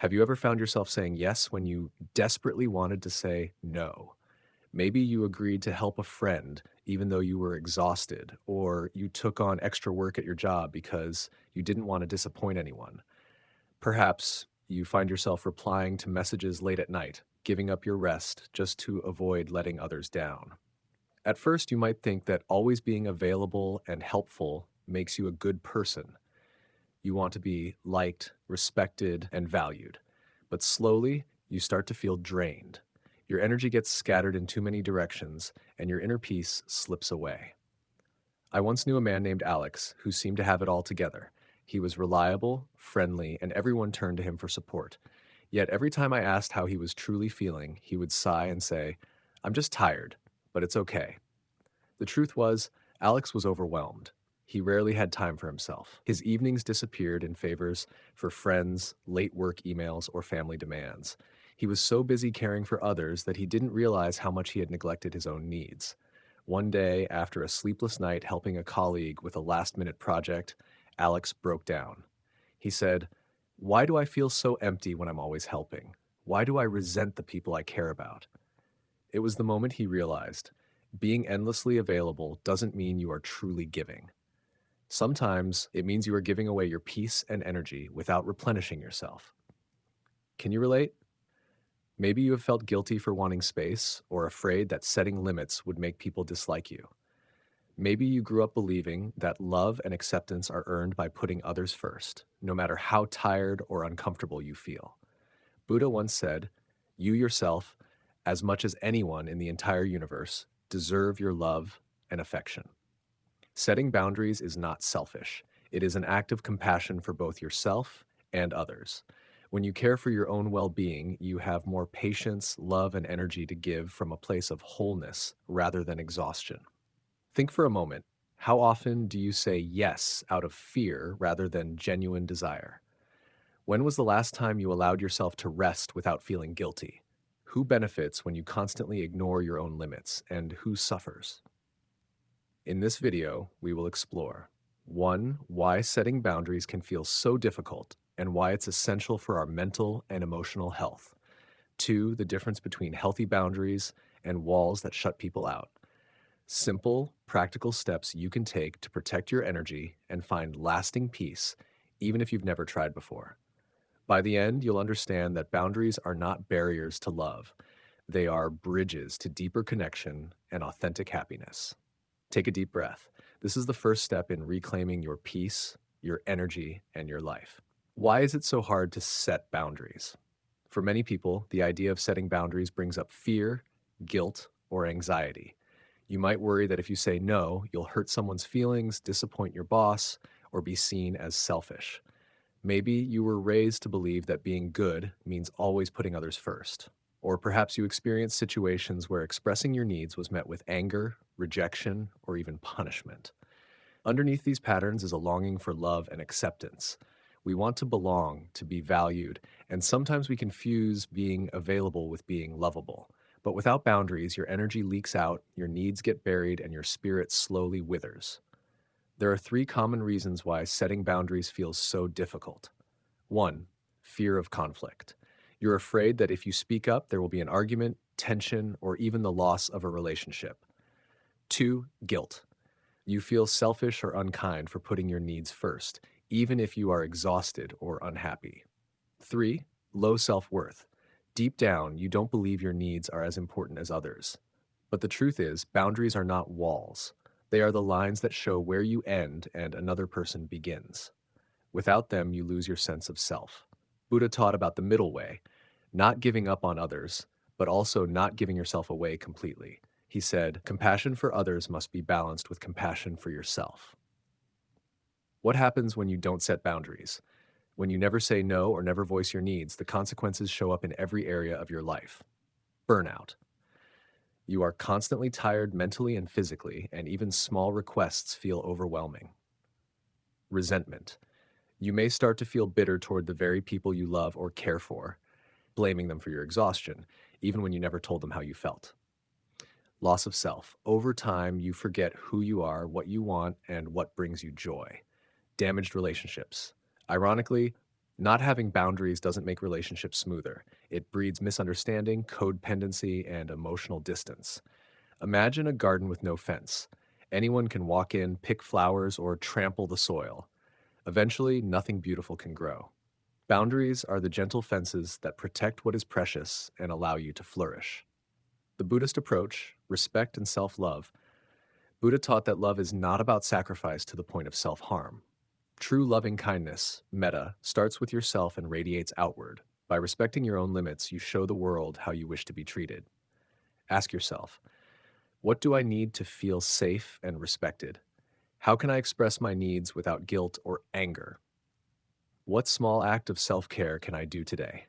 Have you ever found yourself saying yes when you desperately wanted to say no? Maybe you agreed to help a friend even though you were exhausted, or you took on extra work at your job because you didn't want to disappoint anyone. Perhaps you find yourself replying to messages late at night, giving up your rest just to avoid letting others down. At first, you might think that always being available and helpful makes you a good person. You want to be liked, respected, and valued. But slowly, you start to feel drained. Your energy gets scattered in too many directions, and your inner peace slips away. I once knew a man named Alex who seemed to have it all together. He was reliable, friendly, and everyone turned to him for support. Yet every time I asked how he was truly feeling, he would sigh and say, "I'm just tired, but it's okay." The truth was, Alex was overwhelmed. He rarely had time for himself. His evenings disappeared in favors for friends, late work emails, or family demands. He was so busy caring for others that he didn't realize how much he had neglected his own needs. One day, after a sleepless night helping a colleague with a last-minute project, Alex broke down. He said, "Why do I feel so empty when I'm always helping? Why do I resent the people I care about?" It was the moment he realized being endlessly available doesn't mean you are truly giving. Sometimes it means you are giving away your peace and energy without replenishing yourself. Can you relate? Maybe you have felt guilty for wanting space or afraid that setting limits would make people dislike you. Maybe you grew up believing that love and acceptance are earned by putting others first, no matter how tired or uncomfortable you feel. Buddha once said, "You yourself, as much as anyone in the entire universe, deserve your love and affection." Setting boundaries is not selfish. It is an act of compassion for both yourself and others. When you care for your own well being, you have more patience, love, and energy to give from a place of wholeness rather than exhaustion. Think for a moment. How often do you say yes out of fear rather than genuine desire? When was the last time you allowed yourself to rest without feeling guilty? Who benefits when you constantly ignore your own limits, and who suffers? In this video, we will explore 1. Why setting boundaries can feel so difficult and why it's essential for our mental and emotional health. 2. The difference between healthy boundaries and walls that shut people out. Simple, practical steps you can take to protect your energy and find lasting peace, even if you've never tried before. By the end, you'll understand that boundaries are not barriers to love. They are bridges to deeper connection and authentic happiness. Take a deep breath. This is the first step in reclaiming your peace, your energy, and your life. Why is it so hard to set boundaries? For many people, the idea of setting boundaries brings up fear, guilt, or anxiety. You might worry that if you say no, you'll hurt someone's feelings, disappoint your boss, or be seen as selfish. Maybe you were raised to believe that being good means always putting others first. Or perhaps you experienced situations where expressing your needs was met with anger, rejection, or even punishment. Underneath these patterns is a longing for love and acceptance. We want to belong, to be valued, and sometimes we confuse being available with being lovable. But without boundaries, your energy leaks out, your needs get buried, and your spirit slowly withers. There are 3 common reasons why setting boundaries feels so difficult. 1. Fear of conflict. You're afraid that if you speak up, there will be an argument, tension, or even the loss of a relationship. 2. Guilt. You feel selfish or unkind for putting your needs first, even if you are exhausted or unhappy. 3. Low self-worth. Deep down, you don't believe your needs are as important as others. But the truth is, boundaries are not walls. They are the lines that show where you end and another person begins. Without them, you lose your sense of self. Buddha taught about the middle way, not giving up on others, but also not giving yourself away completely. He said, compassion for others must be balanced with compassion for yourself. What happens when you don't set boundaries? When you never say no or never voice your needs, the consequences show up in every area of your life. Burnout. You are constantly tired mentally and physically, and even small requests feel overwhelming. Resentment. You may start to feel bitter toward the very people you love or care for, blaming them for your exhaustion, even when you never told them how you felt. Loss of self. Over time, you forget who you are, what you want, and what brings you joy. Damaged relationships. Ironically, Not having boundaries doesn't make relationships smoother. It breeds misunderstanding, codependency, and emotional distance. Imagine a garden with no fence. Anyone can walk in, pick flowers, or trample the soil. Eventually, nothing beautiful can grow. Boundaries are the gentle fences that protect what is precious and allow you to flourish. The Buddhist approach, respect and self love. Buddha taught that love is not about sacrifice to the point of self harm. True loving kindness, metta, starts with yourself and radiates outward. By respecting your own limits, you show the world how you wish to be treated. Ask yourself, what do I need to feel safe and respected? How can I express my needs without guilt or anger? What small act of self care can I do today?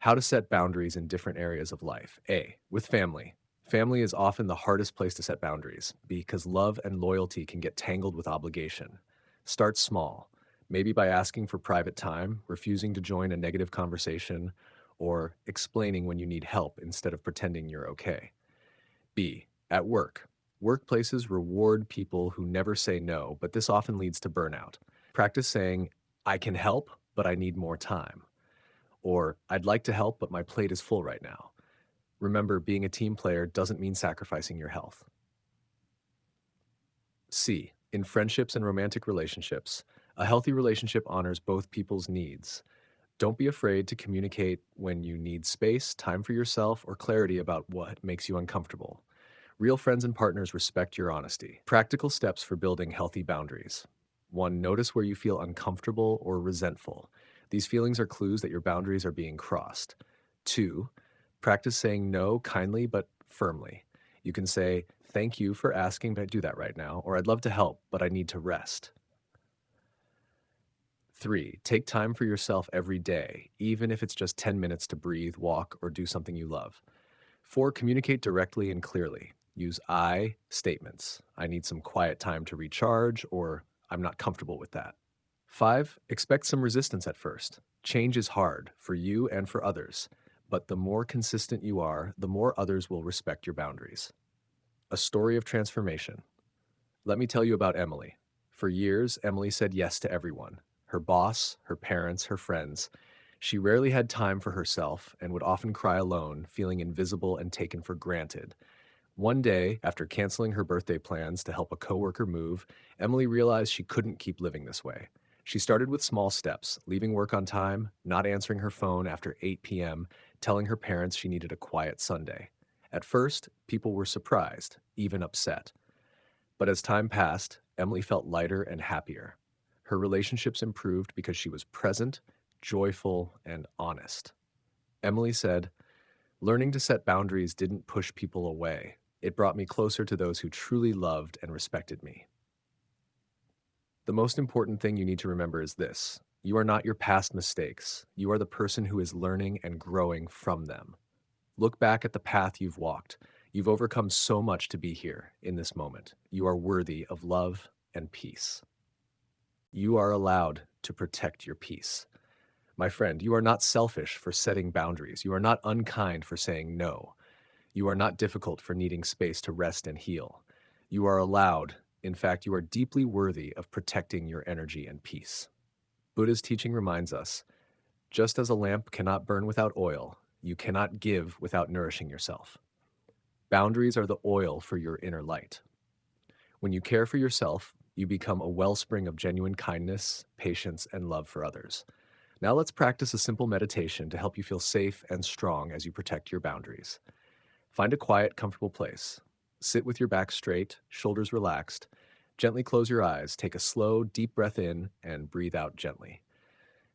How to set boundaries in different areas of life. A. With family. Family is often the hardest place to set boundaries because love and loyalty can get tangled with obligation. Start small, maybe by asking for private time, refusing to join a negative conversation, or explaining when you need help instead of pretending you're okay. B. At work. Workplaces reward people who never say no, but this often leads to burnout. Practice saying, I can help, but I need more time. Or, I'd like to help, but my plate is full right now. Remember, being a team player doesn't mean sacrificing your health. C. In friendships and romantic relationships, a healthy relationship honors both people's needs. Don't be afraid to communicate when you need space, time for yourself, or clarity about what makes you uncomfortable. Real friends and partners respect your honesty. Practical steps for building healthy boundaries. 1. Notice where you feel uncomfortable or resentful. These feelings are clues that your boundaries are being crossed. 2. Practice saying no kindly but firmly. You can say, thank you for asking, but I do that right now, or I'd love to help, but I need to rest. 3. Take time for yourself every day, even if it's just 10 minutes to breathe, walk, or do something you love. 4. Communicate directly and clearly. Use I statements. I need some quiet time to recharge, or I'm not comfortable with that. 5. Expect some resistance at first. Change is hard for you and for others, but the more consistent you are, the more others will respect your boundaries. A story of transformation. Let me tell you about Emily. For years, Emily said yes to everyone, her boss, her parents, her friends. She rarely had time for herself and would often cry alone, feeling invisible and taken for granted. One day, after canceling her birthday plans to help a coworker move, Emily realized she couldn't keep living this way. She started with small steps, leaving work on time, not answering her phone after 8 p.m., telling her parents she needed a quiet Sunday. At first, people were surprised, even upset. But as time passed, Emily felt lighter and happier. Her relationships improved because she was present, joyful, and honest. Emily said, learning to set boundaries didn't push people away. It brought me closer to those who truly loved and respected me. The most important thing you need to remember is this: you are not your past mistakes. You are the person who is learning and growing from them. Look back at the path you've walked. You've overcome so much to be here in this moment. You are worthy of love and peace. You are allowed to protect your peace. My friend, you are not selfish for setting boundaries. You are not unkind for saying no. You are not difficult for needing space to rest and heal. You are allowed, in fact, you are deeply worthy of protecting your energy and peace. Buddha's teaching reminds us, just as a lamp cannot burn without oil, you cannot give without nourishing yourself. Boundaries are the oil for your inner light. When you care for yourself, you become a wellspring of genuine kindness, patience, and love for others. Now let's practice a simple meditation to help you feel safe and strong as you protect your boundaries. Find a quiet, comfortable place. Sit with your back straight, shoulders relaxed. Gently close your eyes, take a slow, deep breath in, and breathe out gently.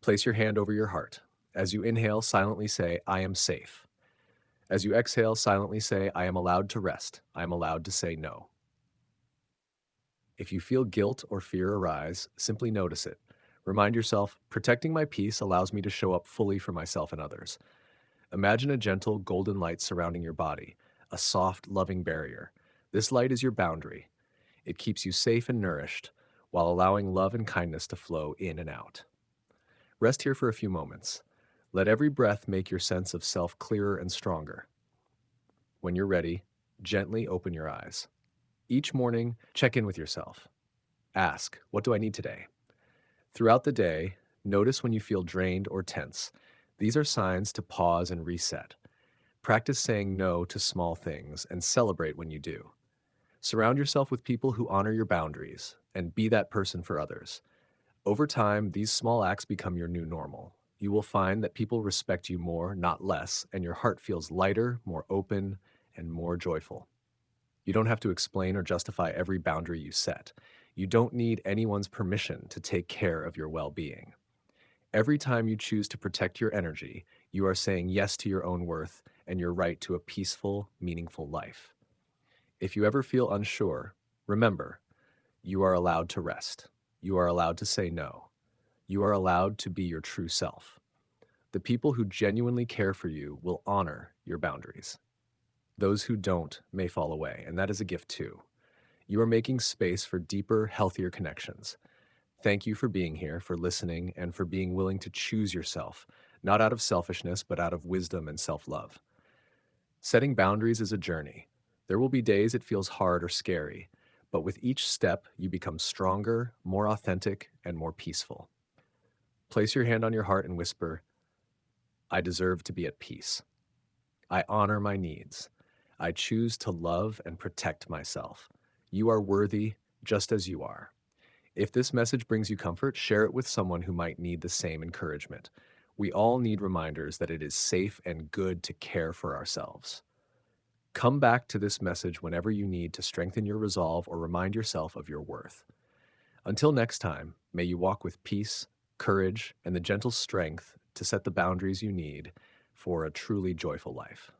Place your hand over your heart. As you inhale, silently say, I am safe. As you exhale, silently say, I am allowed to rest. I am allowed to say no. If you feel guilt or fear arise, simply notice it. Remind yourself, protecting my peace allows me to show up fully for myself and others. Imagine a gentle golden light surrounding your body, a soft, loving barrier. This light is your boundary. It keeps you safe and nourished while allowing love and kindness to flow in and out. Rest here for a few moments. Let every breath make your sense of self clearer and stronger. When you're ready, gently open your eyes. Each morning, check in with yourself. Ask, what do I need today? Throughout the day, Notice when you feel drained or tense. These are signs to pause and reset. Practice saying no to small things and celebrate when you do. Surround yourself with people who honor your boundaries and be that person for others. Over time, these small acts become your new normal. You will find that people respect you more, not less, and your heart feels lighter, more open, and more joyful. You don't have to explain or justify every boundary you set. You don't need anyone's permission to take care of your well being. Every time you choose to protect your energy, you are saying yes to your own worth and your right to a peaceful, meaningful life. If you ever feel unsure, remember, you are allowed to rest. You are allowed to say no. You are allowed to be your true self. The people who genuinely care for you will honor your boundaries. Those who don't may fall away, and that is a gift too. You are making space for deeper, healthier connections. Thank you for being here, for listening, and for being willing to choose yourself, not out of selfishness, but out of wisdom and self love. Setting boundaries is a journey. There will be days it feels hard or scary, but with each step, you become stronger, more authentic, and more peaceful. Place your hand on your heart and whisper, I deserve to be at peace. I honor my needs. I choose to love and protect myself. You are worthy just as you are. If this message brings you comfort, share it with someone who might need the same encouragement. We all need reminders that it is safe and good to care for ourselves. Come back to this message whenever you need to strengthen your resolve or remind yourself of your worth. Until next time, may you walk with peace, courage, and the gentle strength to set the boundaries you need for a truly joyful life.